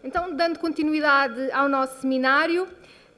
Então, dando continuidade ao nosso seminário,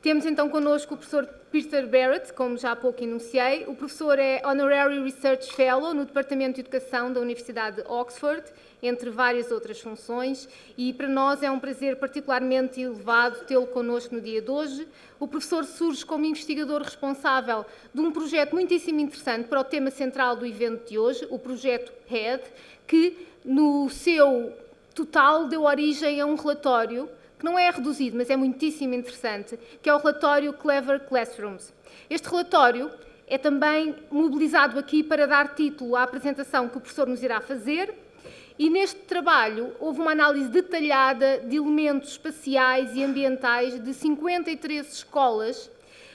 temos então connosco o professor Peter Barrett, como já há pouco enunciei. O professor é Honorary Research Fellow no Departamento de Educação da Universidade de Oxford, entre várias outras funções, e para nós é um prazer particularmente elevado tê-lo connosco no dia de hoje. O professor surge como investigador responsável de um projeto muitíssimo interessante para o tema central do evento de hoje, o projeto HEAD, que no seu total deu origem a um relatório que não é reduzido, mas é muitíssimo interessante, que é o relatório Clever Classrooms. Este relatório é também mobilizado aqui para dar título à apresentação que o professor nos irá fazer, e neste trabalho houve uma análise detalhada de elementos espaciais e ambientais de 53 escolas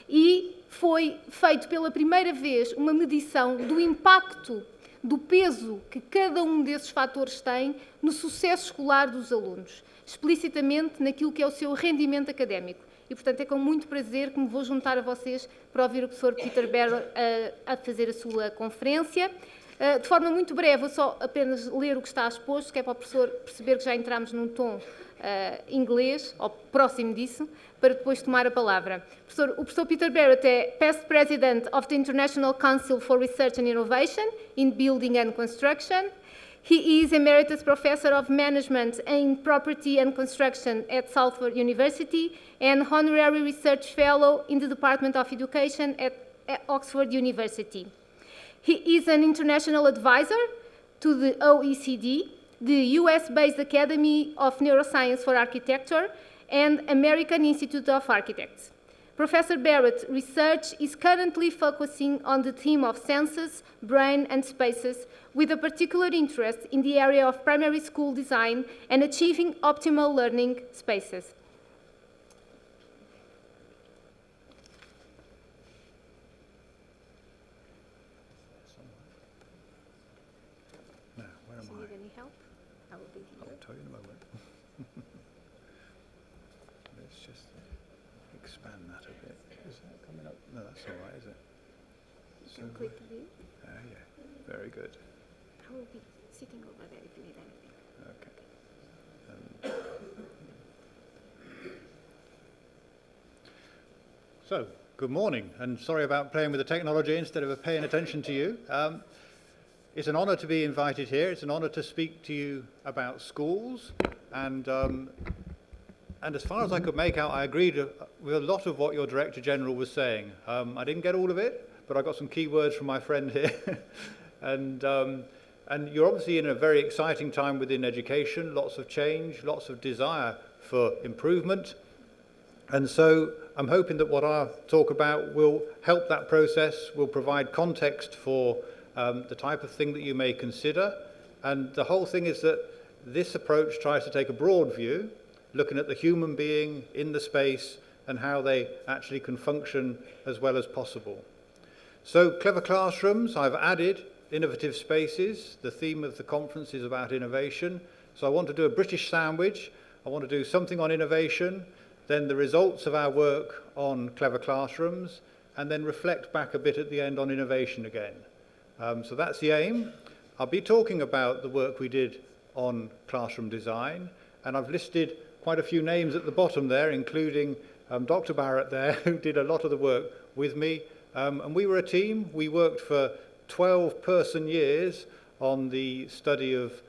e foi feito pela primeira vez uma medição do impacto, do peso que cada um desses fatores tem no sucesso escolar dos alunos, explicitamente naquilo que é o seu rendimento académico. E, portanto, é com muito prazer que me vou juntar a vocês para ouvir o professor Peter Barrett a fazer a sua conferência. De forma muito breve, vou só apenas ler o que está exposto, que é para o professor perceber que já entramos num tom inglês, ou próximo disso, para depois tomar a palavra. O professor Peter Barrett é Past President of the International Council for Research and Innovation in Building and Construction. He is Emeritus Professor of Management in Property and Construction at Salford University and Honorary Research Fellow in the Department of Education at Oxford University. He is an international advisor to the OECD, the US-based Academy of Neuroscience for Architecture, and American Institute of Architects. Professor Barrett's research is currently focusing on the theme of senses, brain, and spaces, with a particular interest in the area of primary school design and achieving optimal learning spaces. Now, where am I? Do you need any help? I will be here. I'll tell you in a moment. Let's just expand that a bit. Is that coming up? No, that's all right, is it? You can click the view. Yeah, very good. I will be sitting over there if you need anything. Okay. So, good morning, and sorry about playing with the technology instead of paying attention to you. It's an honour to be invited here. It's an honour to speak to you about schools, and as far as I could make out, I agreed with a lot of what your Director General was saying. I didn't get all of it, but I got some key words from my friend here. And you're obviously in a very exciting time within education, lots of change, lots of desire for improvement. And so I'm hoping that what I'll talk about will help that process, will provide context for the type of thing that you may consider. And the whole thing is that this approach tries to take a broad view, looking at the human being in the space and how they actually can function as well as possible. So, clever classrooms, I've added innovative spaces. The theme of the conference is about innovation. So I want to do a British sandwich. I want to do something on innovation, then the results of our work on clever classrooms, and then reflect back a bit at the end on innovation again. So that's the aim. I'll be talking about the work we did on classroom design, and I've listed quite a few names at the bottom there, including Dr. Barrett there, who did a lot of the work with me. And we were a team. We worked for 12-person years on the study of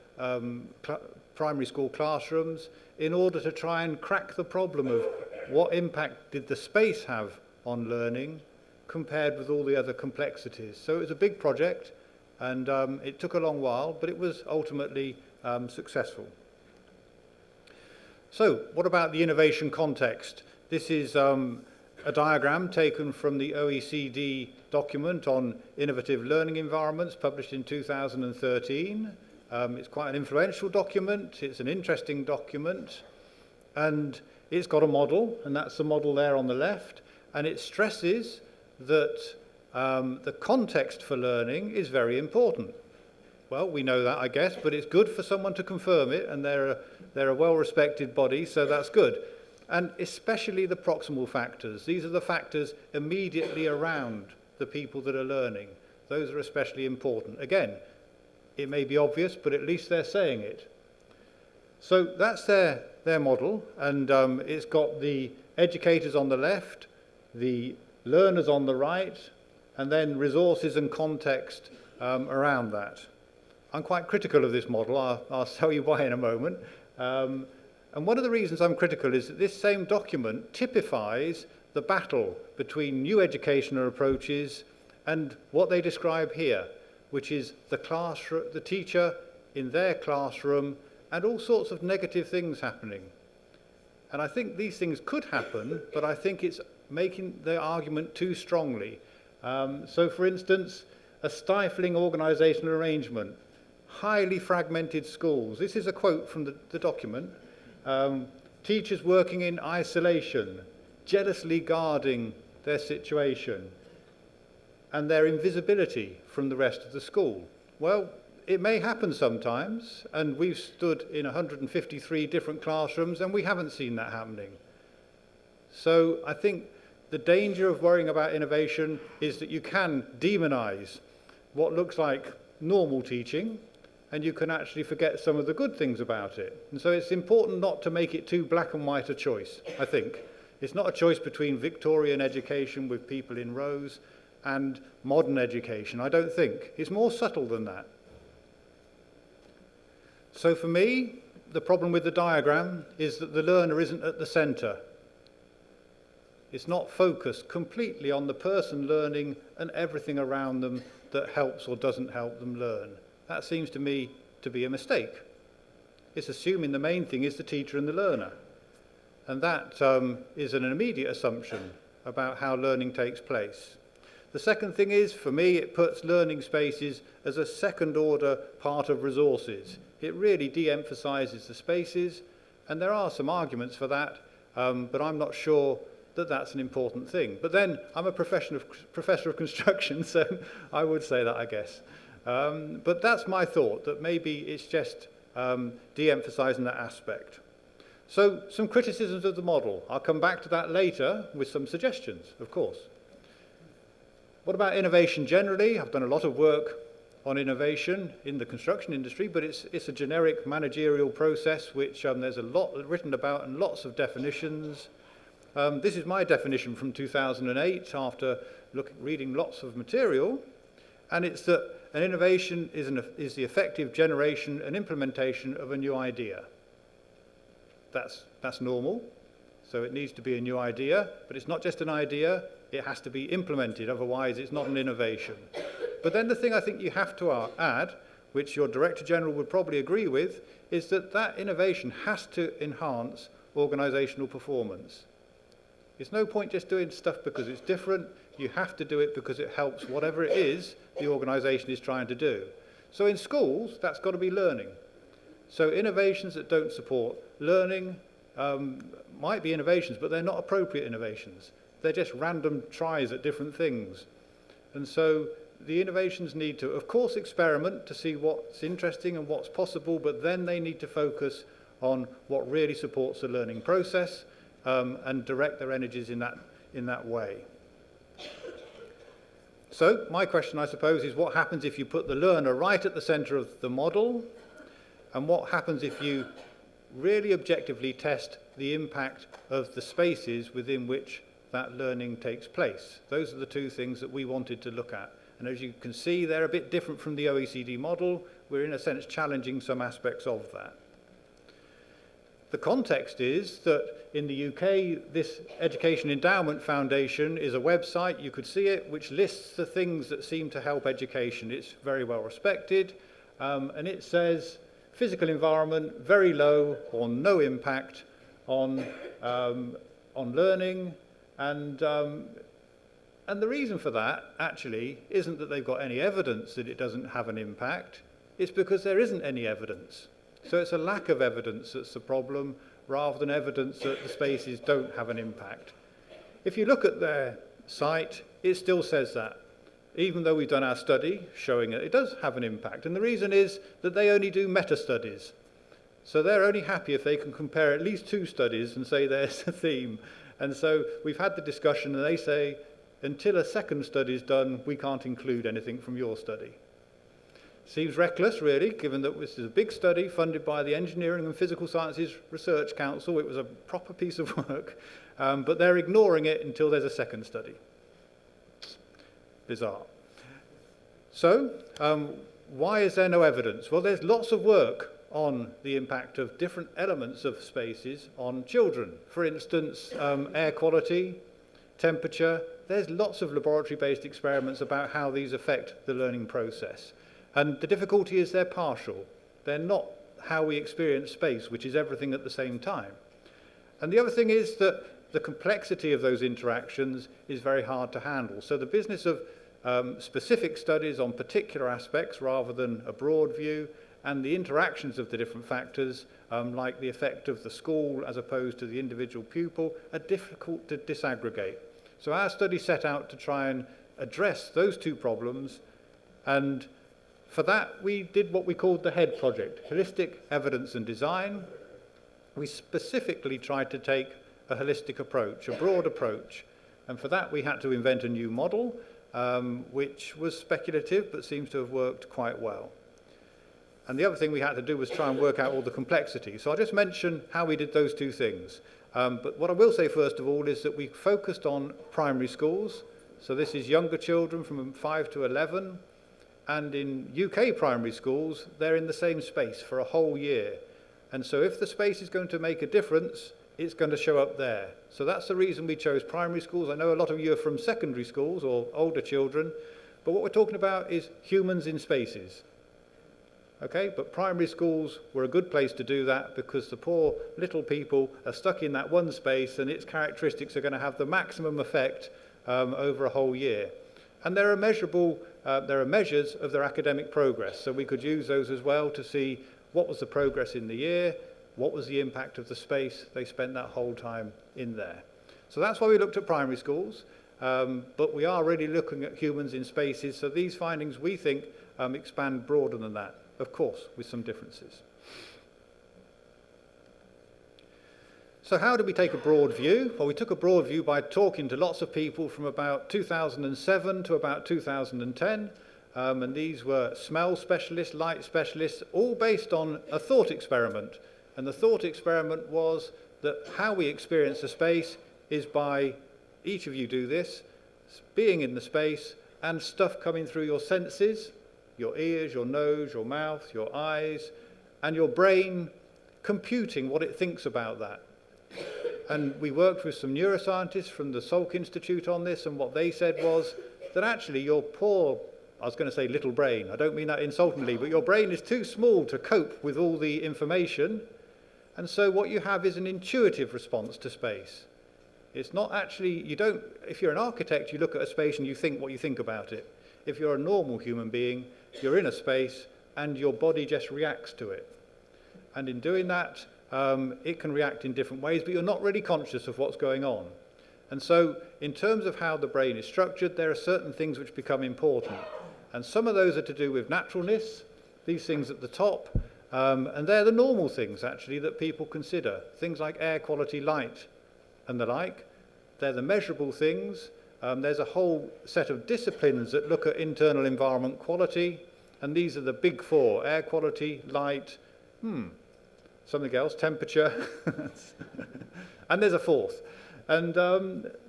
primary school classrooms in order to try and crack the problem of what impact did the space have on learning compared with all the other complexities. So it was a big project, and it took a long while, but it was ultimately successful. So what about the innovation context? This is a diagram taken from the OECD document on innovative learning environments published in 2013. It's quite an influential document, it's an interesting document, and it's got a model, and that's the model there on the left, and it stresses that the context for learning is very important. Well, we know that, I guess, but it's good for someone to confirm it, and they're a well-respected body, so that's good. And especially the proximal factors. These are the factors immediately around the people that are learning. Those are especially important. Again, it may be obvious, but at least they're saying it. So that's their their model, and it's got the educators on the left, the learners on the right, and then resources and context around that. I'm quite critical of this model. I'll tell you why in a moment. And one of the reasons I'm critical is that this same document typifies the battle between new educational approaches and what they describe here, which is the classroom, the teacher in their classroom, and all sorts of negative things happening. And I think these things could happen, but I think it's making the argument too strongly. So, for instance, a stifling organisational arrangement, highly fragmented schools. This is a quote from the document. Teachers working in isolation, jealously guarding their situation, and their invisibility from the rest of the school. Well, it may happen sometimes, and we've stood in 153 different classrooms and we haven't seen that happening. So I think the danger of worrying about innovation is that you can demonise what looks like normal teaching, and you can actually forget some of the good things about it. And so it's important not to make it too black and white a choice, I think. It's not a choice between Victorian education with people in rows and modern education, I don't think. It's more subtle than that. So for me, the problem with the diagram is that the learner isn't at the centre. It's not focused completely on the person learning and everything around them that helps or doesn't help them learn. That seems to me to be a mistake. It's assuming the main thing is the teacher and the learner. And that is an immediate assumption about how learning takes place. The second thing is, for me, it puts learning spaces as a second order part of resources. It really de-emphasises the spaces, and there are some arguments for that, but I'm not sure that that's an important thing. But then I'm a professor of construction, so I would say that, I guess. But that's my thought, that maybe it's just de-emphasising that aspect. So some criticisms of the model. I'll come back to that later with some suggestions, of course. What about innovation generally? I've done a lot of work on innovation in the construction industry, but it's a generic managerial process which there's a lot written about and lots of definitions. This is my definition from 2008 after reading lots of material, and it's that an innovation is the effective generation and implementation of a new idea. That's normal, so it needs to be a new idea, but it's not just an idea, it has to be implemented, otherwise it's not an innovation. But then the thing I think you have to add, which your Director General would probably agree with, is that that innovation has to enhance organisational performance. It's no point just doing stuff because it's different, you have to do it because it helps whatever it is the organisation is trying to do. So in schools, that's got to be learning. So innovations that don't support learning might be innovations, but they're not appropriate innovations. They're just random tries at different things. And so the innovations need to, of course, experiment to see what's interesting and what's possible, but then they need to focus on what really supports the learning process and direct their energies in that way. So my question, I suppose, is what happens if you put the learner right at the centre of the model, and what happens if you really objectively test the impact of the spaces within which that learning takes place. Those are the two things that we wanted to look at. And as you can see, they're a bit different from the OECD model. We're in a sense challenging some aspects of that. The context is that in the UK, this Education Endowment Foundation is a website, you could see it, which lists the things that seem to help education. It's very well respected, and it says physical environment, very low or no impact on learning, and the reason for that actually isn't that they've got any evidence that it doesn't have an impact, it's because there isn't any evidence. So it's a lack of evidence that's the problem, rather than evidence that the spaces don't have an impact. If you look at their site, it still says that, even though we've done our study showing that it does have an impact. And the reason is that they only do meta-studies. So they're only happy if they can compare at least 2 studies and say there's a theme. And so we've had the discussion, and they say, until a second study is done, we can't include anything from your study. Seems reckless, really, given that this is a big study funded by the Engineering and Physical Sciences Research Council. It was a proper piece of work, but they're ignoring it until there's a second study. Bizarre. So, why is there no evidence? Well, there's lots of work on the impact of different elements of spaces on children. For instance, air quality, temperature. There's lots of laboratory-based experiments about how these affect the learning process. And the difficulty is they're partial. They're not how we experience space, which is everything at the same time. And the other thing is that the complexity of those interactions is very hard to handle. So the business of specific studies on particular aspects rather than a broad view, and the interactions of the different factors, like the effect of the school as opposed to the individual pupil, are difficult to disaggregate. So our study set out to try and address those two problems, and for that we did what we called the HEAD project, Holistic Evidence and Design. We specifically tried to take a holistic approach, a broad approach, and for that we had to invent a new model, which was speculative but seems to have worked quite well. And the other thing we had to do was try and work out all the complexity. So I'll just mention how we did those two things. But what I will say first of all is that we focused on primary schools. So this is younger children from 5 to 11. And in UK primary schools, they're in the same space for a whole year. And so if the space is going to make a difference, it's going to show up there. So that's the reason we chose primary schools. I know a lot of you are from secondary schools or older children, but what we're talking about is humans in spaces. Okay, but primary schools were a good place to do that because the poor little people are stuck in that one space and its characteristics are going to have the maximum effect over a whole year. And there are measures of their academic progress, so we could use those as well to see what was the progress in the year, what was the impact of the space they spent that whole time in there. So that's why we looked at primary schools, but we are really looking at humans in spaces, so these findings we think expand broader than that. Of course, with some differences. So how did we take a broad view? Well, we took a broad view by talking to lots of people from about 2007 to about 2010, and these were smell specialists, light specialists, all based on a thought experiment. And the thought experiment was that how we experience a space is by, each of you do this, being in the space and stuff coming through your senses, your ears, your nose, your mouth, your eyes, and your brain computing what it thinks about that. And we worked with some neuroscientists from the Salk Institute on this, and what they said was that actually your poor, I was going to say little brain, I don't mean that insultingly, but your brain is too small to cope with all the information, and so what you have is an intuitive response to space. It's not actually, if you're an architect, you look at a space and you think what you think about it. If you're a normal human being, you're in a space and your body just reacts to it. And in doing that, it can react in different ways, but you're not really conscious of what's going on. And so in terms of how the brain is structured, there are certain things which become important. And some of those are to do with naturalness, these things at the top, and they're the normal things, actually, that people consider. Things like air quality, light, and the like. They're the measurable things. There's a whole set of disciplines that look at internal environment quality, and these are the big four: air quality, light, something else, temperature, and there's a fourth. And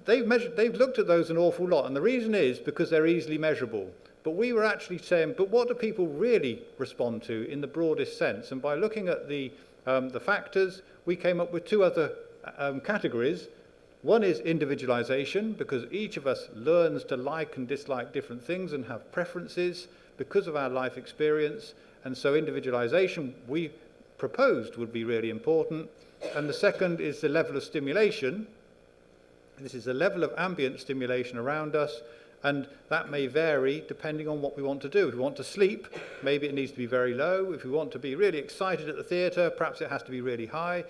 they've looked at those an awful lot, and the reason is because they're easily measurable. But we were actually saying, but what do people really respond to in the broadest sense? And by looking at the factors, we came up with two other categories. One is individualization, because each of us learns to like and dislike different things and have preferences because of our life experience. And so individualization, we proposed, would be really important. And the second is the level of stimulation. This is the level of ambient stimulation around us, and that may vary depending on what we want to do. If we want to sleep, maybe it needs to be very low. If we want to be really excited at the theatre, perhaps it has to be really high.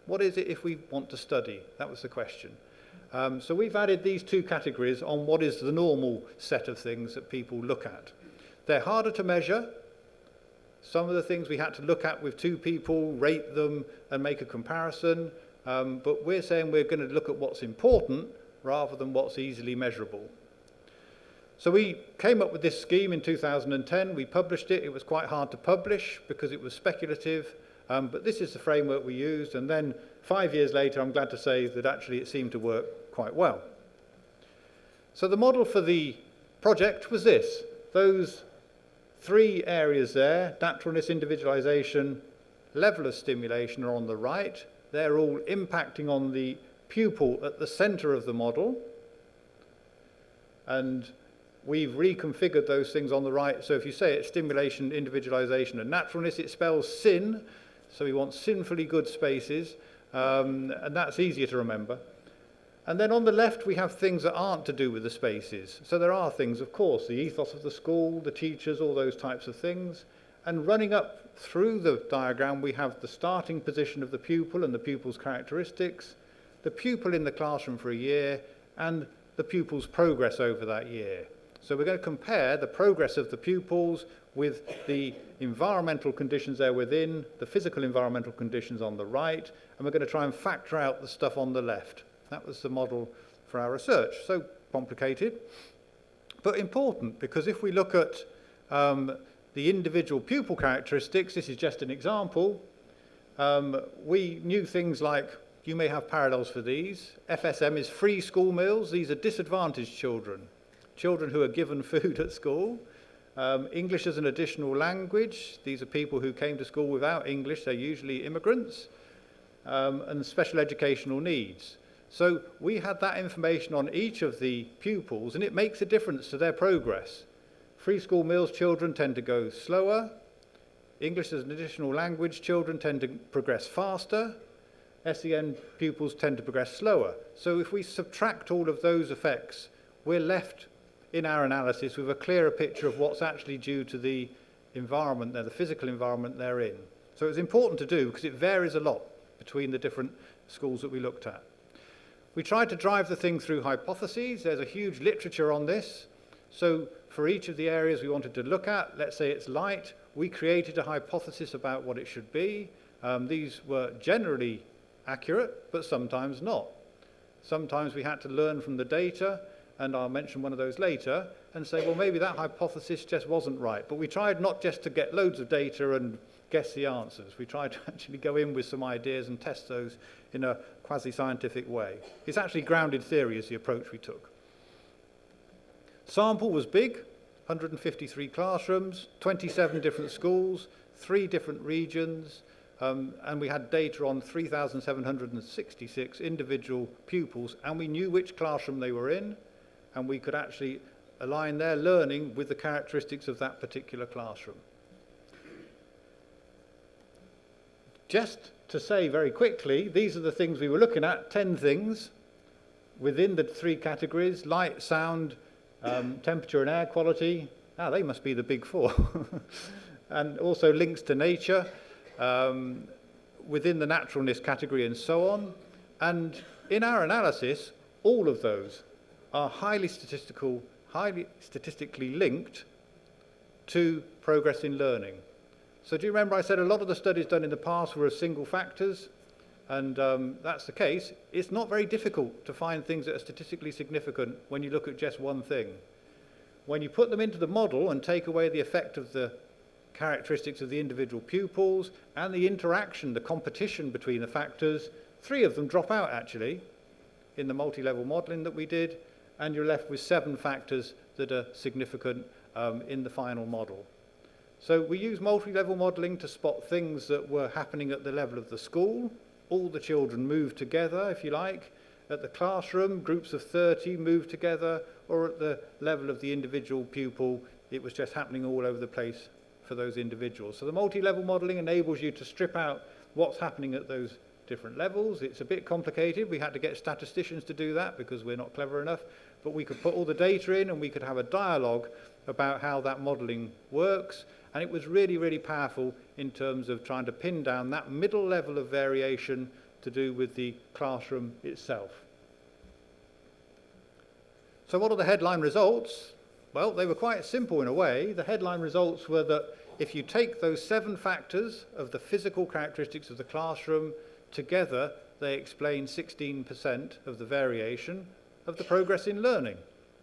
What is it if we want to study? That was the question. So we've added these two categories on what is the normal set of things that people look at. They're harder to measure. Some of the things we had to look at with two people, rate them and make a comparison. But we're saying we're going to look at what's important rather than what's easily measurable. So we came up with this scheme in 2010. We published it. It was quite hard to publish because it was speculative, but this is the framework we used. And then 5 years later, I'm glad to say that actually it seemed to work quite well. So the model for the project was this. Those three areas there, naturalness, individualization, level of stimulation, are on the right. They're all impacting on the pupil at the center of the model. And we've reconfigured those things on the right. So if you say it's stimulation, individualization, and naturalness, it spells sin. So we want sinfully good spaces, and that's easier to remember. And then on the left, we have things that aren't to do with the spaces. So there are things, of course, the ethos of the school, the teachers, all those types of things. And running up through the diagram, we have the starting position of the pupil and the pupil's characteristics, the pupil in the classroom for a year, and the pupil's progress over that year. So we're going to compare the progress of the pupils with the environmental conditions they're within, the physical environmental conditions on the right, and we're going to try and factor out the stuff on the left. That was the model for our research. So complicated, but important, because if we look at the individual pupil characteristics, this is just an example, we knew things like, you may have parallels for these, FSM is free school meals. These are disadvantaged children, children who are given food at school. English as an additional language, these are people who came to school without English, they're usually immigrants, and special educational needs. So we had that information on each of the pupils, and it makes a difference to their progress. Free school meals children tend to go slower. English as an additional language children tend to progress faster. SEN pupils tend to progress slower. So if we subtract all of those effects, we're left in our analysis with a clearer picture of what's actually due to the environment there, the physical environment they're in. So it's important to do because it varies a lot between the different schools that we looked at. We tried to drive the thing through hypotheses. There's a huge literature on this. So for each of the areas we wanted to look at, let's say it's light, we created a hypothesis about what it should be. These were generally accurate, but sometimes not. Sometimes we had to learn from the data, and I'll mention one of those later, and say, well, maybe that hypothesis just wasn't right. But we tried not just to get loads of data and guess the answers. We tried to actually go in with some ideas and test those in a quasi-scientific way. It's actually grounded theory is the approach we took. Sample was big, 153 classrooms, 27 different schools, 3 different regions, and we had data on 3,766 individual pupils, and we knew which classroom they were in, and we could actually align their learning with the characteristics of that particular classroom. Just to say very quickly, these are the things we were looking at, 10 things within the 3 categories: light, sound, temperature and air quality. They must be the big 4. And also links to nature, within the naturalness category and so on. And in our analysis, all of those are highly statistically linked to progress in learning. So do you remember I said a lot of the studies done in the past were of single factors? And that's the case. It's not very difficult to find things that are statistically significant when you look at just one thing. When you put them into the model and take away the effect of the characteristics of the individual pupils and the interaction, the competition between the factors, 3 of them drop out actually in the multi-level modelling that we did, and you're left with 7 factors that are significant in the final model. So we use multi-level modelling to spot things that were happening at the level of the school. All the children moved together, if you like. At the classroom, groups of 30 moved together, or at the level of the individual pupil, it was just happening all over the place for those individuals. So the multi-level modelling enables you to strip out what's happening at those different levels. It's a bit complicated. We had to get statisticians to do that because we're not clever enough, but we could put all the data in and we could have a dialogue about how that modelling works. And it was really, really powerful in terms of trying to pin down that middle level of variation to do with the classroom itself. So what are the headline results? Well, they were quite simple in a way. The headline results were that if you take those 7 factors of the physical characteristics of the classroom together, they explain 16% of the variation of the progress in learning.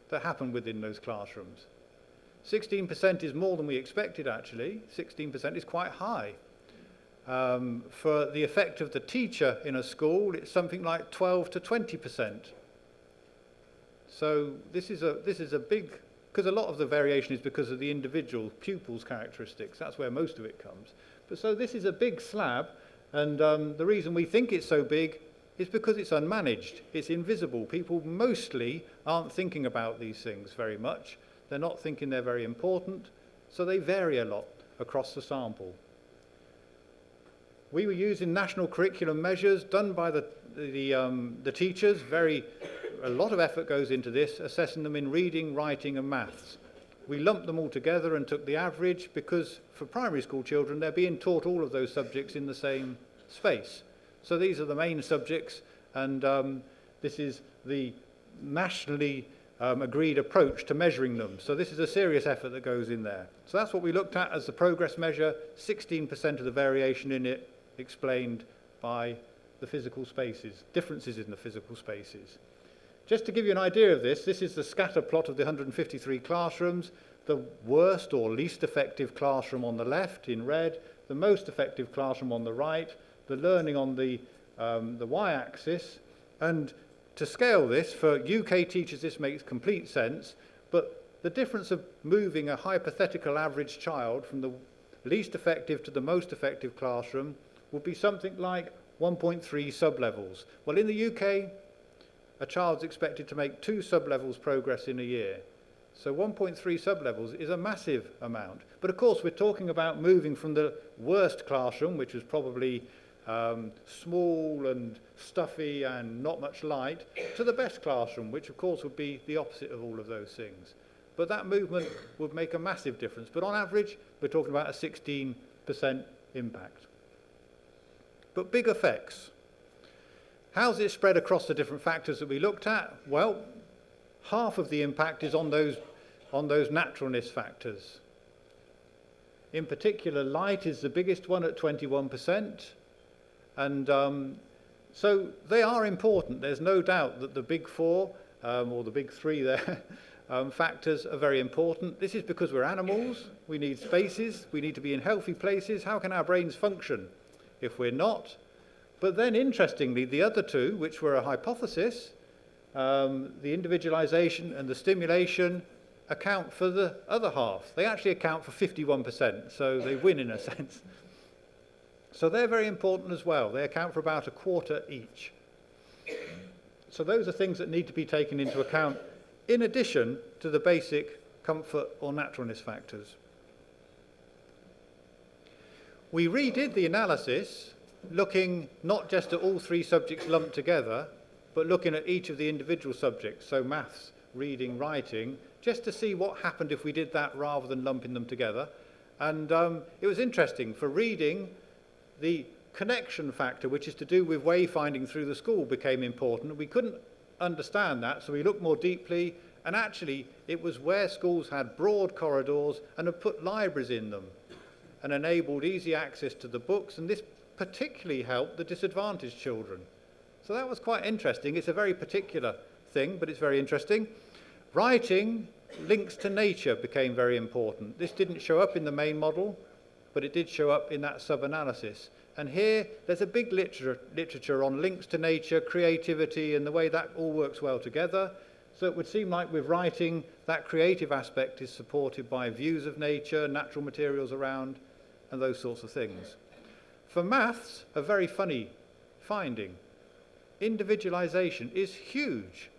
that happen within those classrooms. 16% is more than we expected, actually. 16% is quite high. For the effect of the teacher in a school, it's something like 12 to 20%. So this is a big, because a lot of the variation is because of the individual pupil's characteristics. That's where most of it comes. But so this is a big slab, and the reason we think it's so big is because it's unmanaged. It's invisible. People mostly aren't thinking about these things very much. They're not thinking they're very important, so they vary a lot across the sample. We were using national curriculum measures done by the teachers. A lot of effort goes into this, assessing them in reading, writing and maths. We lumped them all together and took the average because for primary school children they're being taught all of those subjects in the same space. So these are the main subjects, and this is the nationally agreed approach to measuring them. So this is a serious effort that goes in there. So that's what we looked at as the progress measure, 16% of the variation in it explained by the physical spaces, differences in the physical spaces. Just to give you an idea of this, this is the scatter plot of the 153 classrooms, the worst or least effective classroom on the left in red, the most effective classroom on the right, the learning on the y-axis, and to scale this, for UK teachers this makes complete sense, but the difference of moving a hypothetical average child from the least effective to the most effective classroom would be something like 1.3 sub-levels. Well, in the UK, a child's expected to make 2 sub-levels progress in a year. So 1.3 sub-levels is a massive amount. But of course, we're talking about moving from the worst classroom, which was probably small and stuffy and not much light, to the best classroom, which of course would be the opposite of all of those things. But that movement would make a massive difference. But on average, we're talking about a 16% impact. But big effects. How's it spread across the different factors that we looked at? Well, half of the impact is on those naturalness factors. In particular, light is the biggest one at 21%. And so they are important. There's no doubt that the big four, or the big three there, factors are very important. This is because we're animals. We need spaces. We need to be in healthy places. How can our brains function if we're not? But then, interestingly, the other two, which were a hypothesis, the individualization and the stimulation, account for the other half. They actually account for 51%, so they win in a sense. So they're very important as well. They account for about a quarter each. So those are things that need to be taken into account in addition to the basic comfort or naturalness factors. We redid the analysis looking not just at all 3 subjects lumped together, but looking at each of the individual subjects, so maths, reading, writing, just to see what happened if we did that rather than lumping them together. And it was interesting. For reading, the connection factor, which is to do with wayfinding through the school, became important. We couldn't understand that, so we looked more deeply, and actually it was where schools had broad corridors and had put libraries in them and enabled easy access to the books, and this particularly helped the disadvantaged children. So that was quite interesting. It's a very particular thing, but it's very interesting. Writing, links to nature became very important. This didn't show up in the main model, but it did show up in that sub-analysis. And here, there's a big literature on links to nature, creativity, and the way that all works well together. So it would seem like with writing, that creative aspect is supported by views of nature, natural materials around, and those sorts of things. For maths, a very funny finding. Individualization is huge.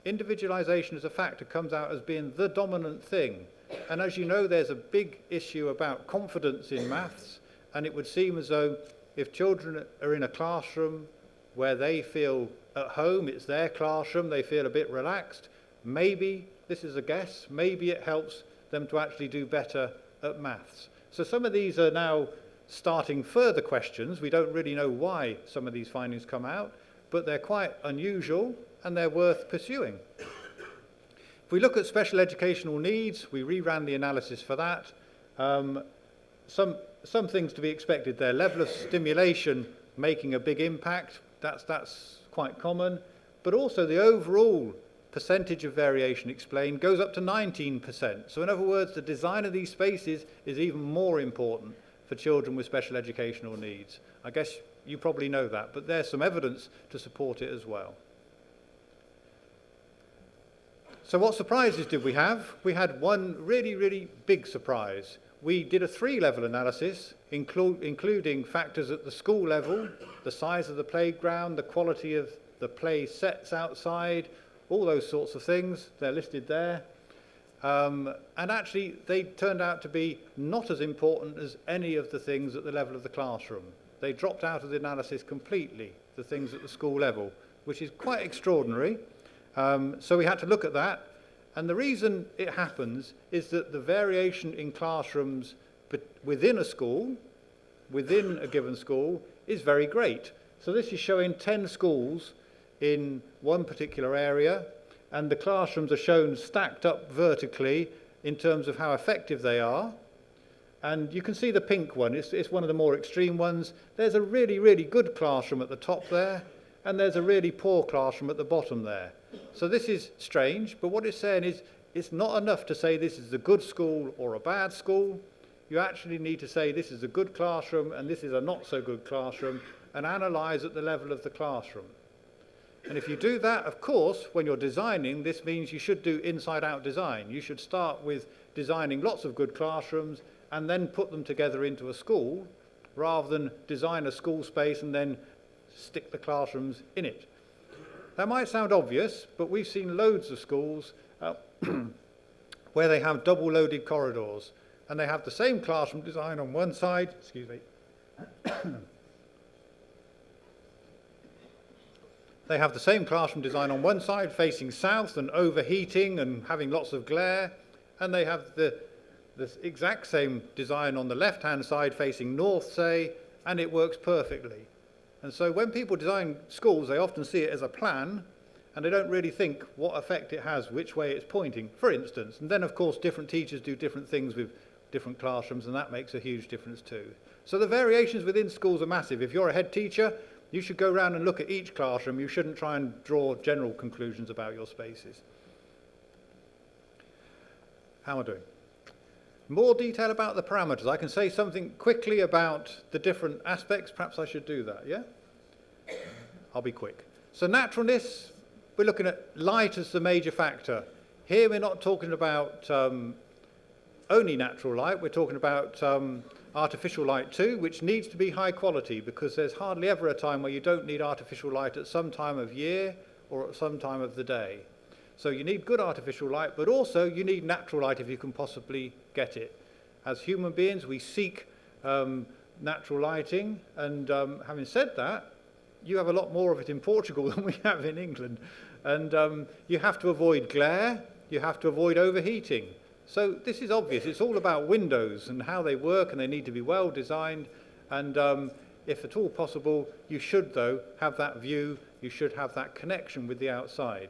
Individualization as a factor comes out as being the dominant thing. And as you know, there's a big issue about confidence in maths, and it would seem as though if children are in a classroom where they feel at home, it's their classroom, they feel a bit relaxed, maybe, this is a guess, maybe it helps them to actually do better at maths. So some of these are now starting further questions. We don't really know why some of these findings come out, but they're quite unusual and they're worth pursuing. If we look at special educational needs, we reran the analysis for that. Some things to be expected there. Level of stimulation making a big impact, that's quite common, but also the overall percentage of variation explained goes up to 19%. So in other words, the design of these spaces is even more important for children with special educational needs. I guess you probably know that, but there's some evidence to support it as well. So what surprises did we have? We had one really, really big surprise. We did a 3-level analysis, including factors at the school level, the size of the playground, the quality of the play sets outside, all those sorts of things. They're listed there. And actually, they turned out to be not as important as any of the things at the level of the classroom. They dropped out of the analysis completely, the things at the school level, which is quite extraordinary. So we had to look at that. And the reason it happens is that the variation in classrooms within a school, within a given school, is very great. So this is showing 10 schools in one particular area, and the classrooms are shown stacked up vertically in terms of how effective they are. And you can see the pink one, it's one of the more extreme ones. There's a really, really good classroom at the top there, and there's a really poor classroom at the bottom there. So this is strange, but what it's saying is it's not enough to say this is a good school or a bad school. You actually need to say this is a good classroom and this is a not so good classroom, and analyse at the level of the classroom. And if you do that, of course, when you're designing, this means you should do inside-out design. You should start with designing lots of good classrooms and then put them together into a school, rather than design a school space and then stick the classrooms in it. That might sound obvious, but we've seen loads of schools where they have double-loaded corridors, and they have the same classroom design on one side, excuse me. They have the same classroom design on one side facing south and overheating and having lots of glare, and they have the exact same design on the left-hand side facing north, say, and it works perfectly. And so when people design schools, they often see it as a plan, and they don't really think what effect it has, which way it's pointing, for instance. And then, of course, different teachers do different things with different classrooms, and that makes a huge difference too. So the variations within schools are massive. If you're a head teacher, you should go around and look at each classroom. You shouldn't try and draw general conclusions about your spaces. How am I doing? More detail about the parameters. I can say something quickly about the different aspects. Perhaps I should do that, yeah? I'll be quick. So naturalness, we're looking at light as the major factor. Here we're not talking about only natural light. We're talking about artificial light too, which needs to be high quality, because there's hardly ever a time where you don't need artificial light at some time of year or at some time of the day. So you need good artificial light, but also you need natural light if you can possibly get it. As human beings, we seek natural lighting, and having said that, you have a lot more of it in Portugal than we have in England. And you have to avoid glare, you have to avoid overheating. So this is obvious. It's all about windows and how they work, and they need to be well designed. And if at all possible, you should, though, have that view. You should have that connection with the outside.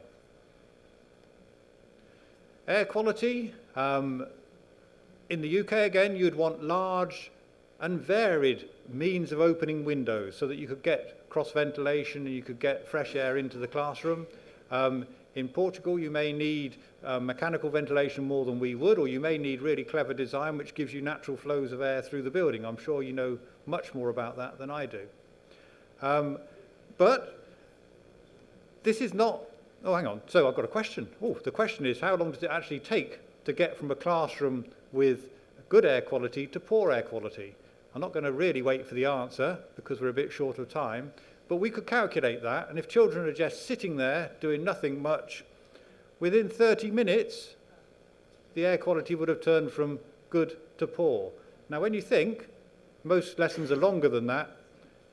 Air quality. In the UK, again, you'd want large and varied means of opening windows so that you could get cross-ventilation and you could get fresh air into the classroom. In Portugal, you may need mechanical ventilation more than we would, or you may need really clever design which gives you natural flows of air through the building. I'm sure you know much more about that than I do. But this is not... Oh, hang on. So I've got a question. Oh, the question is, how long does it actually take to get from a classroom with good air quality to poor air quality? I'm not going to really wait for the answer because we're a bit short of time, but we could calculate that, and if children are just sitting there doing nothing much, within 30 minutes, the air quality would have turned from good to poor. Now, when you think most lessons are longer than that,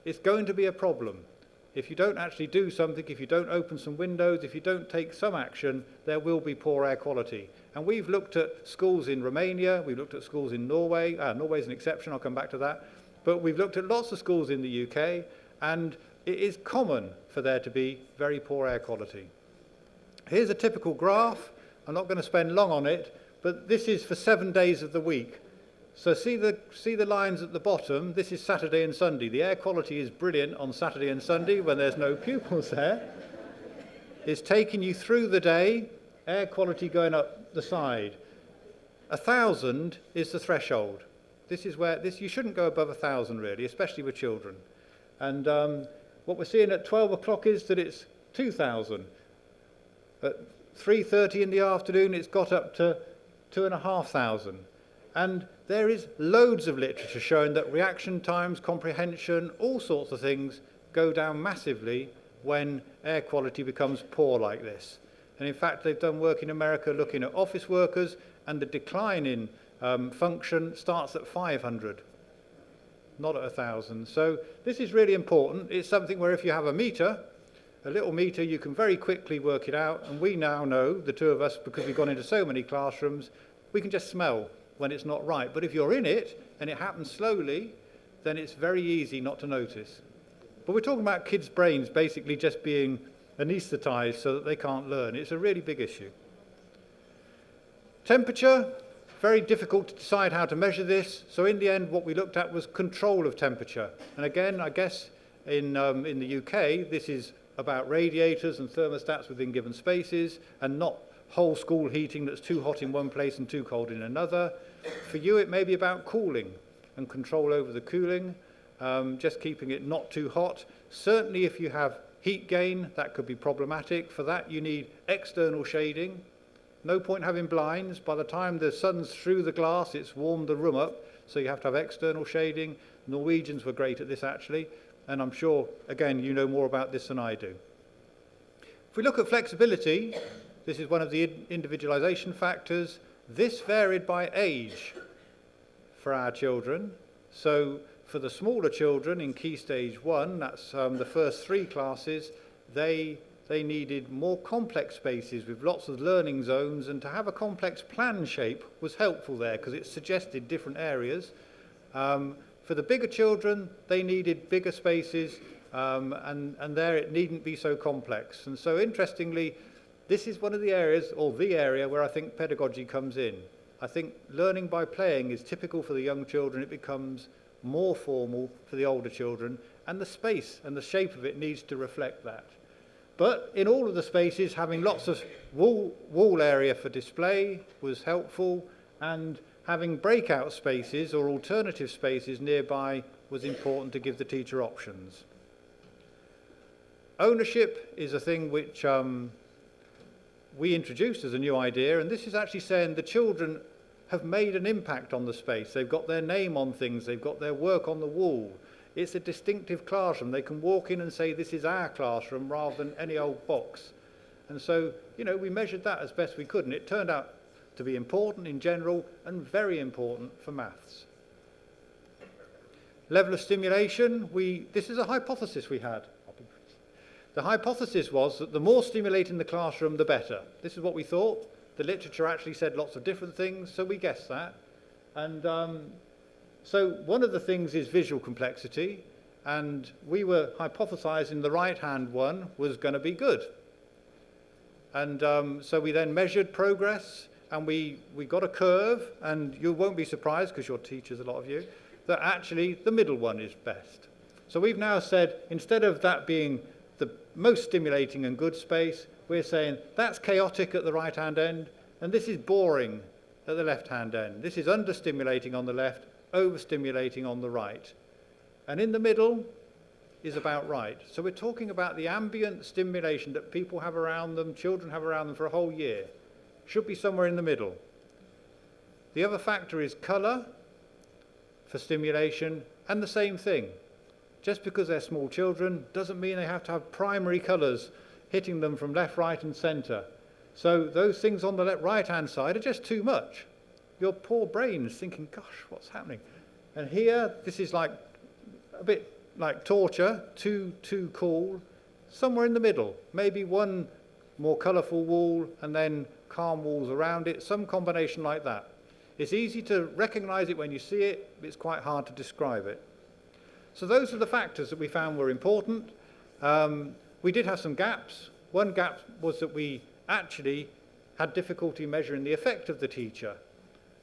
it's going to be a problem. If you don't actually do something, if you don't open some windows, if you don't take some action, there will be poor air quality. And we've looked at schools in Romania, we've looked at schools in Norway. Norway's an exception, I'll come back to that. But we've looked at lots of schools in the UK, and it is common for there to be very poor air quality. Here's a typical graph. I'm not going to spend long on it, but this is for 7 days of the week. So see the lines at the bottom. This is Saturday and Sunday. The air quality is brilliant on Saturday and Sunday when there's no pupils there. is taking you through the day, air quality going up the side. 1,000 is the threshold. This is where you shouldn't go above 1,000 really, especially with children. And what we're seeing at 12 o'clock is that it's 2,000. At 3:30 in the afternoon, it's got up to 2,500. And there is loads of literature showing that reaction times, comprehension, all sorts of things go down massively when air quality becomes poor like this. And in fact, they've done work in America looking at office workers, and the decline in function starts at 500, not at 1,000. So this is really important. It's something where if you have a little meter, you can very quickly work it out. And we now know, the two of us, because we've gone into so many classrooms, we can just smell when it's not right. But if you're in it and it happens slowly, then it's very easy not to notice. But we're talking about kids' brains basically just being anaesthetized so that they can't learn. It's a really big issue. Temperature, very difficult to decide how to measure this. So in the end, what we looked at was control of temperature. And again, I guess in the UK, this is about radiators and thermostats within given spaces, and not whole school heating that's too hot in one place and too cold in another. For you, it may be about cooling and control over the cooling, just keeping it not too hot. Certainly if you have heat gain, that could be problematic. For that, you need external shading. No point having blinds. By the time the sun's through the glass, it's warmed the room up, so you have to have external shading. Norwegians were great at this, actually, and I'm sure, again, you know more about this than I do. If we look at flexibility, this is one of the individualization factors. This varied by age for our children. So for the smaller children in Key Stage 1, that's the first 3 classes, they needed more complex spaces with lots of learning zones, and to have a complex plan shape was helpful there because it suggested different areas. For the bigger children, they needed bigger spaces, and there it needn't be so complex. And so interestingly, this is one of the areas, or the area, where I think pedagogy comes in. I think learning by playing is typical for the young children. It becomes more formal for the older children, and the space and the shape of it needs to reflect that. But in all of the spaces, having lots of wall area for display was helpful, and having breakout spaces or alternative spaces nearby was important to give the teacher options. Ownership is a thing which we introduced as a new idea, and this is actually saying the children have made an impact on the space. They've got their name on things, they've got their work on the wall. It's a distinctive classroom. They can walk in and say, this is our classroom, rather than any old box. And so, we measured that as best we could, and it turned out to be important in general and very important for maths. Level of stimulation, this is a hypothesis we had. The hypothesis was that the more stimulating the classroom, the better. This is what we thought. The literature actually said lots of different things, so we guessed that. And so one of the things is visual complexity, and we were hypothesizing the right-hand one was going to be good. And so we then measured progress, and we got a curve, and you won't be surprised, because you're teachers, a lot of you, that actually the middle one is best. So we've now said, instead of that being the most stimulating and good space, we're saying that's chaotic at the right-hand end, and this is boring at the left-hand end. This is understimulating on the left, overstimulating on the right. And in the middle is about right. So we're talking about the ambient stimulation that people have around them, children have around them for a whole year. Should be somewhere in the middle. The other factor is colour for stimulation, and the same thing. Just because they're small children doesn't mean they have to have primary colours hitting them from left, right and centre. So those things on the right-hand side are just too much. Your poor brain is thinking, gosh, what's happening? And here, this is like a bit like torture, too cool, somewhere in the middle. Maybe one more colourful wall and then calm walls around it, some combination like that. It's easy to recognise it when you see it, but it's quite hard to describe it. So those are the factors that we found were important. We did have some gaps. One gap was that we actually had difficulty measuring the effect of the teacher.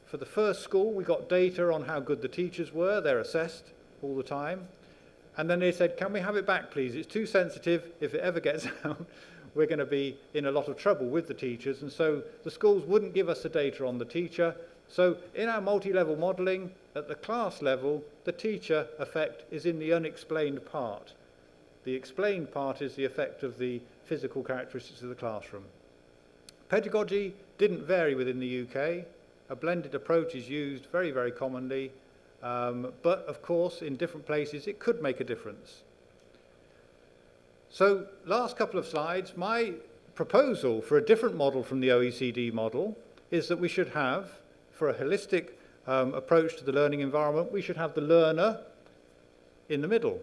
For the first school, we got data on how good the teachers were. They're assessed all the time. And then they said, can we have it back, please? It's too sensitive. If it ever gets out, we're going to be in a lot of trouble with the teachers, and so the schools wouldn't give us the data on the teacher. So in our multi-level modelling, at the class level, the teacher effect is in the unexplained part. The explained part is the effect of the physical characteristics of the classroom. Pedagogy didn't vary within the UK. A blended approach is used very, very commonly, but of course in different places it could make a difference. So last couple of slides, my proposal for a different model from the OECD model is that we should have, for a holistic approach to the learning environment, we should have the learner in the middle.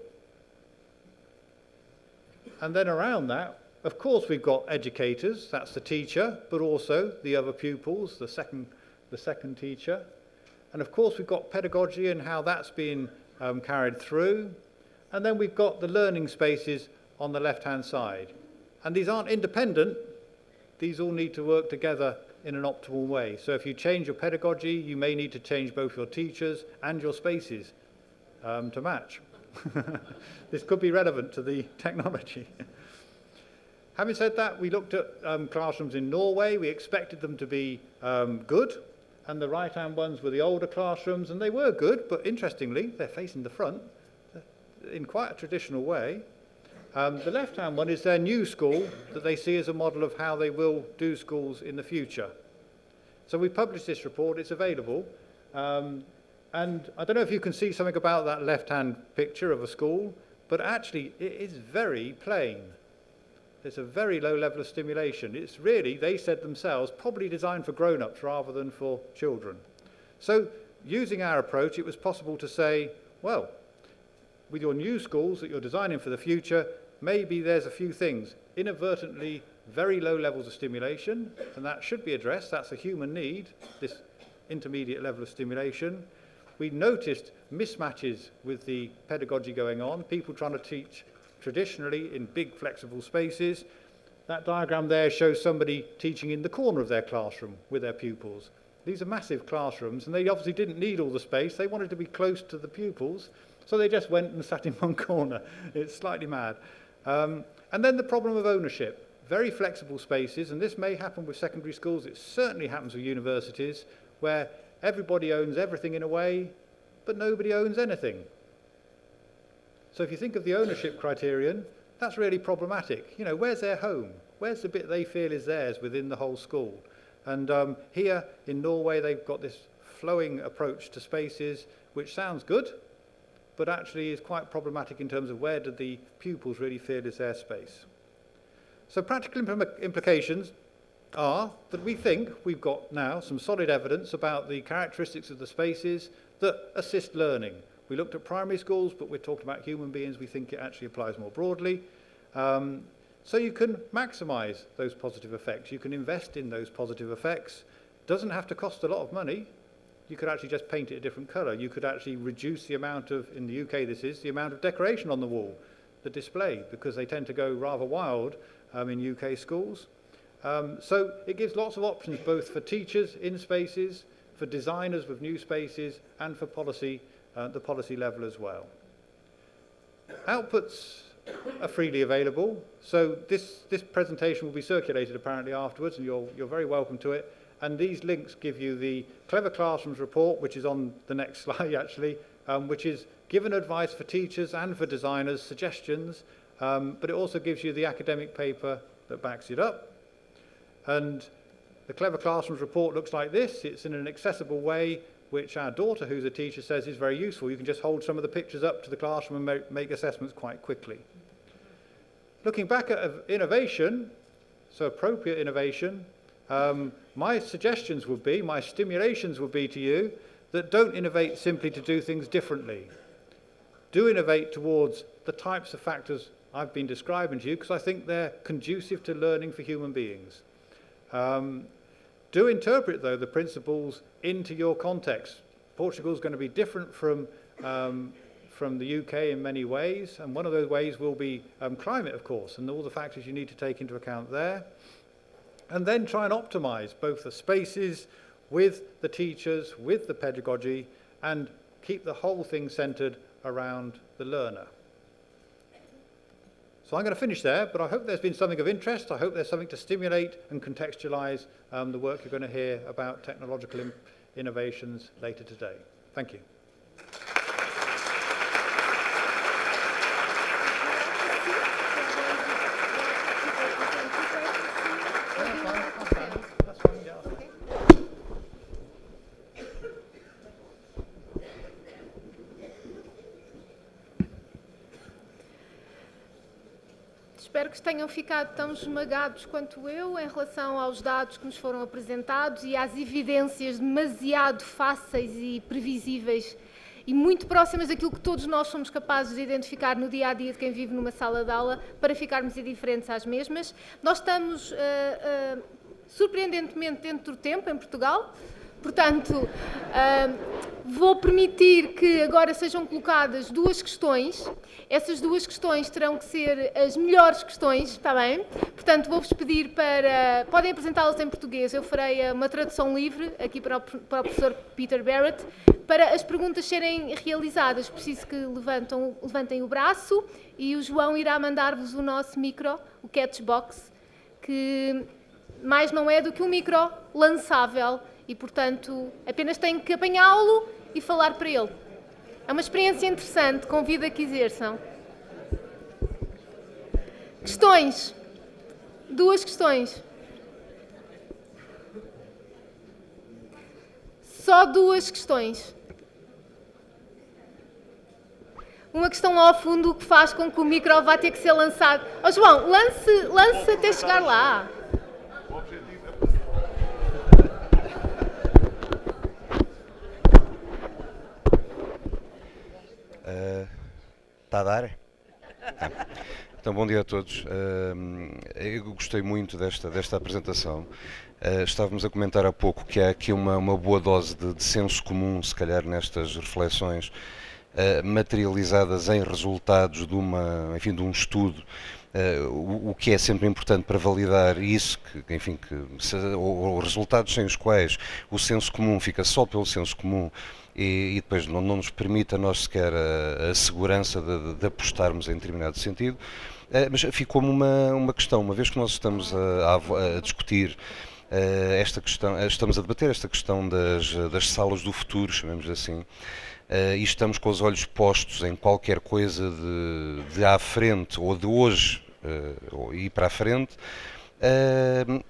And then around that, of course, we've got educators, that's the teacher, but also the other pupils, the second teacher. And of course, we've got pedagogy and how that's been carried through. And then we've got the learning spaces on the left-hand side. And these aren't independent, these all need to work together in an optimal way. So if you change your pedagogy, you may need to change both your teachers and your spaces to match. This could be relevant to the technology. Having said that, we looked at classrooms in Norway. We expected them to be good, and the right-hand ones were the older classrooms, and they were good, but interestingly, they're facing the front in quite a traditional way. The left-hand one is their new school that they see as a model of how they will do schools in the future. So we published this report, it's available, and I don't know if you can see something about that left-hand picture of a school, but actually it is very plain. There's a very low level of stimulation. It's really, they said themselves, probably designed for grown-ups rather than for children. So using our approach, it was possible to say, well, with your new schools that you're designing for the future, maybe there's a few things. Inadvertently, very low levels of stimulation, and that should be addressed. That's a human need, this intermediate level of stimulation. We noticed mismatches with the pedagogy going on, people trying to teach traditionally in big flexible spaces. That diagram there shows somebody teaching in the corner of their classroom with their pupils. These are massive classrooms, and they obviously didn't need all the space. They wanted to be close to the pupils, so they just went and sat in one corner. It's slightly mad. And then the problem of ownership. Very flexible spaces, and this may happen with secondary schools. It certainly happens with universities, where everybody owns everything in a way, but nobody owns anything. So if you think of the ownership criterion, that's really problematic. You know, where's their home? Where's the bit they feel is theirs within the whole school? And here in Norway, they've got this flowing approach to spaces, which sounds good, but actually is quite problematic in terms of where do the pupils really feel is their space. So practical implications are that we think we've got now some solid evidence about the characteristics of the spaces that assist learning. We looked at primary schools, but we're talking about human beings. We think it actually applies more broadly. So you can maximize those positive effects. You can invest in those positive effects. Doesn't have to cost a lot of money. You could actually just paint it a different colour. You could actually reduce the amount of, in the UK this is, the amount of decoration on the wall, the display, because they tend to go rather wild in UK schools. So it gives lots of options both for teachers in spaces, for designers with new spaces, and for policy, the policy level as well. Outputs are freely available. So this presentation will be circulated apparently afterwards, and you're very welcome to it. And these links give you the Clever Classrooms report, which is on the next slide actually, which is given advice for teachers and for designers, suggestions, but it also gives you the academic paper that backs it up. And the Clever Classrooms report looks like this. It's in an accessible way, which our daughter, who's a teacher, says is very useful. You can just hold some of the pictures up to the classroom and make assessments quite quickly. Looking back at innovation, so appropriate innovation, my suggestions would be, my stimulations would be to you that don't innovate simply to do things differently. Do innovate towards the types of factors I've been describing to you, because I think they're conducive to learning for human beings. Do interpret, though, the principles into your context. Portugal is going to be different from the UK in many ways, and one of those ways will be climate, of course, and all the factors you need to take into account there. And then try and optimise both the spaces with the teachers, with the pedagogy, and keep the whole thing centred around the learner. So I'm going to finish there, but I hope there's been something of interest. I hope there's something to stimulate and contextualise the work you're going to hear about technological innovations later today. Thank you. Espero que tenham ficado tão esmagados quanto eu em relação aos dados que nos foram apresentados e às evidências demasiado fáceis e previsíveis e muito próximas daquilo que todos nós somos capazes de identificar no dia-a-dia de quem vive numa sala de aula para ficarmos indiferentes às mesmas. Nós estamos surpreendentemente dentro do tempo em Portugal. Portanto, vou permitir que agora sejam colocadas duas questões. Essas duas questões terão que ser as melhores questões, está bem? Portanto, vou-vos pedir para... Podem apresentá-las em português. Eu farei uma tradução livre aqui para o professor Peter Barrett. Para as perguntas serem realizadas, preciso que levantem o braço e o João irá mandar-vos o nosso micro, o Catchbox, que mais não é do que um micro lançável. E, portanto, apenas tenho que apanhá-lo e falar para ele. É uma experiência interessante, convido a que exerçam. Questões. Duas questões. Só duas questões. Uma questão ao fundo que faz com que o micro vá ter que ser lançado. Oh, João, lance até chegar lá. Está a dar? Então, bom dia a todos. Eu gostei muito desta apresentação. Estávamos a comentar há pouco que há aqui uma boa dose de senso comum, se calhar, nestas reflexões materializadas em resultados de um estudo. O que é sempre importante para validar isso, ou resultados sem os quais o senso comum fica só pelo senso comum e depois não nos permite a nós sequer a segurança de apostarmos em determinado sentido. Mas ficou-me uma questão, uma vez que nós estamos a discutir esta questão, estamos a debater esta questão das salas do futuro, chamemos assim, e estamos com os olhos postos em qualquer coisa de à frente ou de hoje e para a frente.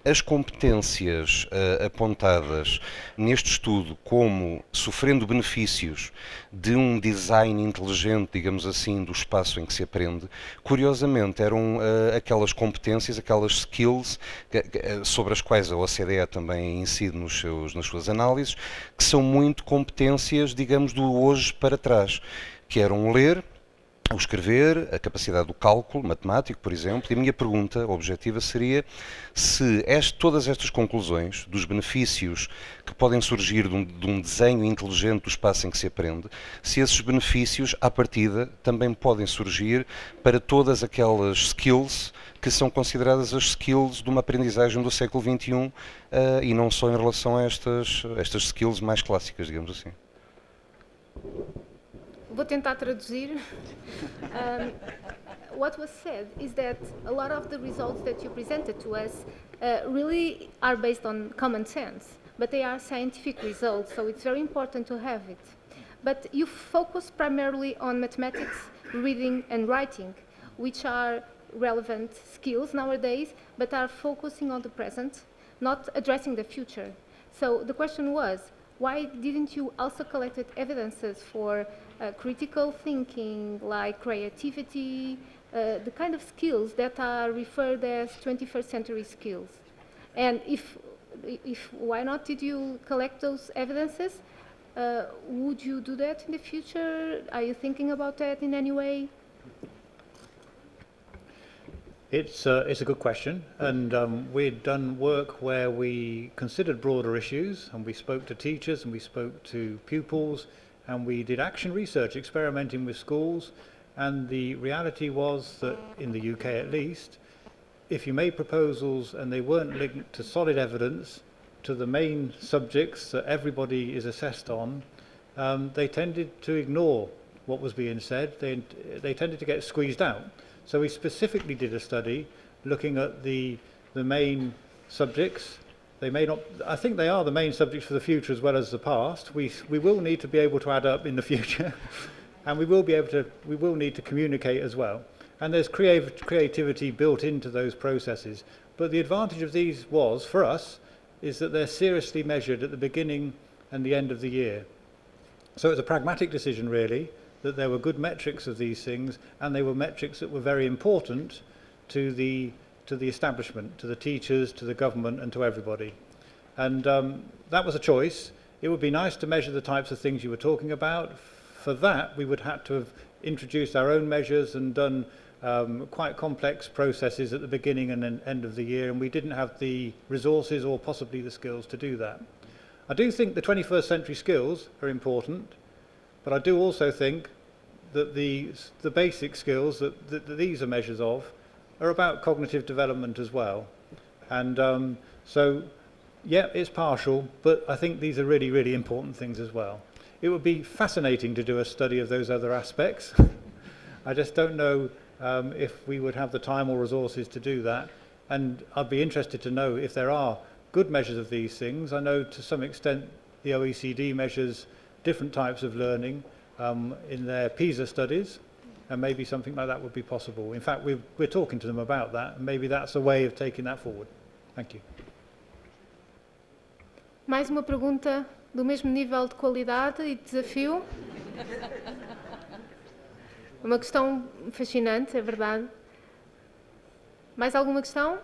As competências apontadas neste estudo como sofrendo benefícios de um design inteligente, digamos assim, do espaço em que se aprende, curiosamente eram aquelas competências, aquelas skills sobre as quais a OCDE também incide nas suas análises, que são muito competências, digamos, do hoje para trás, que eram ler, o escrever, a capacidade do cálculo matemático, por exemplo, e a minha pergunta objetiva seria se todas estas conclusões dos benefícios que podem surgir de um desenho inteligente do espaço em que se aprende, se esses benefícios, à partida, também podem surgir para todas aquelas skills que são consideradas as skills de uma aprendizagem do século XXI e não só em relação a estas skills mais clássicas, digamos assim. Vou tentar traduzir. What was said is that a lot of the results that you presented to us really are based on common sense, but they are scientific results, so it's very important to have it. But you focus primarily on mathematics, reading and writing, which are relevant skills nowadays, but are focusing on the present, not addressing the future. So the question was, why didn't you also collect evidences for critical thinking, like creativity, the kind of skills that are referred as 21st century skills? And if why not did you collect those evidences? Would you do that in the future? Are you thinking about that in any way? It's a good question, and we'd done work where we considered broader issues, and we spoke to teachers and we spoke to pupils, and we did action research experimenting with schools, and the reality was that in the UK at least, if you made proposals and they weren't linked to solid evidence, to the main subjects that everybody is assessed on, they tended to ignore what was being said. They tended to get squeezed out. So we specifically did a study looking at the main subjects. They may not, I think they are the main subjects for the future as well as the past. We will need to be able to add up in the future and we will need to communicate as well. And there's creativity built into those processes. But the advantage of these was, for us, is that they're seriously measured at the beginning and the end of the year. So it's a pragmatic decision really, that there were good metrics of these things and they were metrics that were very important to the establishment, to the teachers, to the government and to everybody. And that was a choice. It would be nice to measure the types of things you were talking about. For that, we would have to have introduced our own measures and done quite complex processes at the beginning and end of the year, and we didn't have the resources or possibly the skills to do that. I do think the 21st century skills are important, but I do also think that the basic skills that these are measures of are about cognitive development as well. And so, yeah, it's partial, but I think these are really, really important things as well. It would be fascinating to do a study of those other aspects. I just don't know if we would have the time or resources to do that. And I'd be interested to know if there are good measures of these things. I know to some extent the OECD measures different types of learning in their PISA studies, and maybe something like that would be possible. In fact, we're talking to them about that, and maybe that's a way of taking that forward. Thank you. Mais uma pergunta do mesmo nível de qualidade e desafio. Uma questão fascinante, é verdade. Mais alguma questão?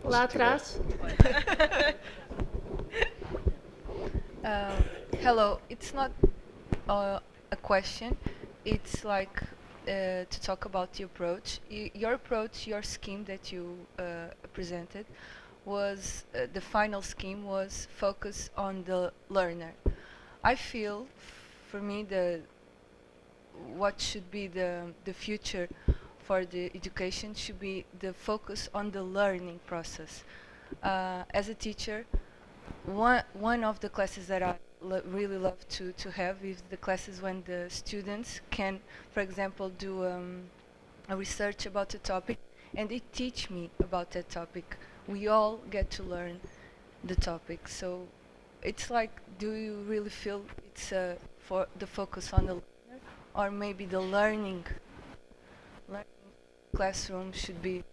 Lá atrás. Hello, it's not a question, it's like to talk about the approach. Your approach, your scheme that you presented was, the final scheme was focused on the learner. I feel, for me, what should be the future for the education should be the focus on the learning process. As a teacher, one of the classes that I really love to have is the classes when the students can, for example, do a research about a topic and they teach me about that topic. We all get to learn the topic. So it's like, do you really feel it's for the focus on the learner, or maybe the learning classroom should be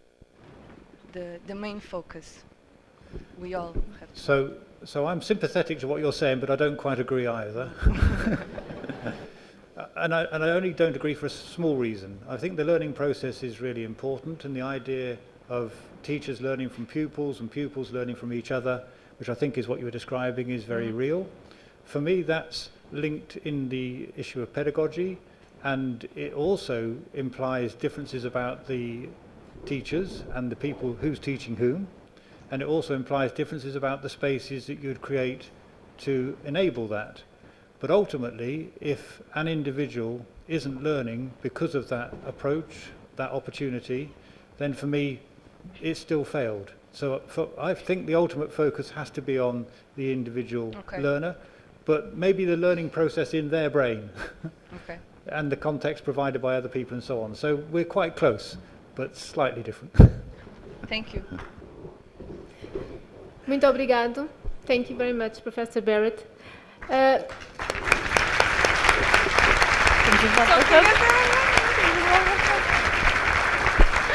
the main focus? We all have to. So I'm sympathetic to what you're saying, but I don't quite agree either. And I only don't agree for a small reason. I think the learning process is really important, and the idea of teachers learning from pupils and pupils learning from each other, which I think is what you were describing, is very real. For me, that's linked in the issue of pedagogy, and it also implies differences about the teachers and the people who's teaching whom. And it also implies differences about the spaces that you'd create to enable that. But ultimately, if an individual isn't learning because of that approach, that opportunity, then for me, it still failed. So I think the ultimate focus has to be on the individual learner, but maybe the learning process in their brain and the context provided by other people and so on. So we're quite close, but slightly different. Thank you. Muito obrigado. Thank you very much, Professor Barrett. Thank you.